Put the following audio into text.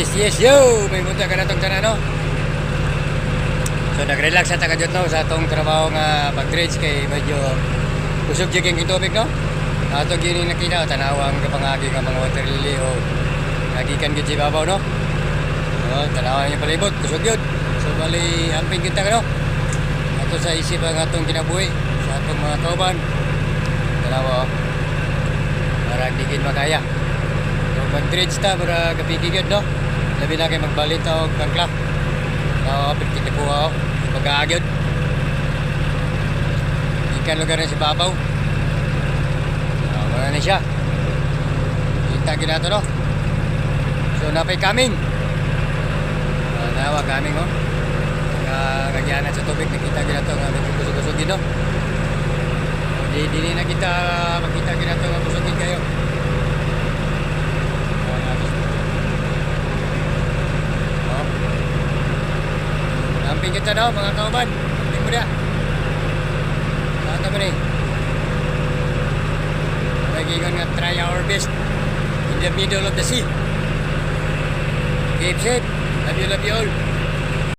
Yes, yo! May munta ka na itong tanan, no? So, nag-relax sa taga no? Sa itong trabaho nga pag-trades kay medyo kusog jiking yung tubig, no? Ato gini nakita, tanawang kapangagi ka mga water lily o nagikan gid si babaw, no? So, tanawan niya palibot, kusog yun. So, bali, amping kita ka, no? Ato sa isip ang atong kinabuhi sa atong mga kauban. Tanawa, para digin makaya. So, mag-trades ta, para kapikigid, no? Labi na kayo magbalita o kangkla. Tanawa, pinitipuha o, mag-aagyod. Ikan lugar na si babaw. Wala na siya. Kita ginato, no? So, napay kaming. Nawa kaming, no? Kagyanan sa tubig, nakita ginato nga medyo kusog-kusogin, no? Di na kita makita ginato nga kusogin kayo. Namping kita, no? Mga kauban. Hindi mo na. Saan naman eh? We're gonna try our best in the middle of the sea. Keep safe. Love you all.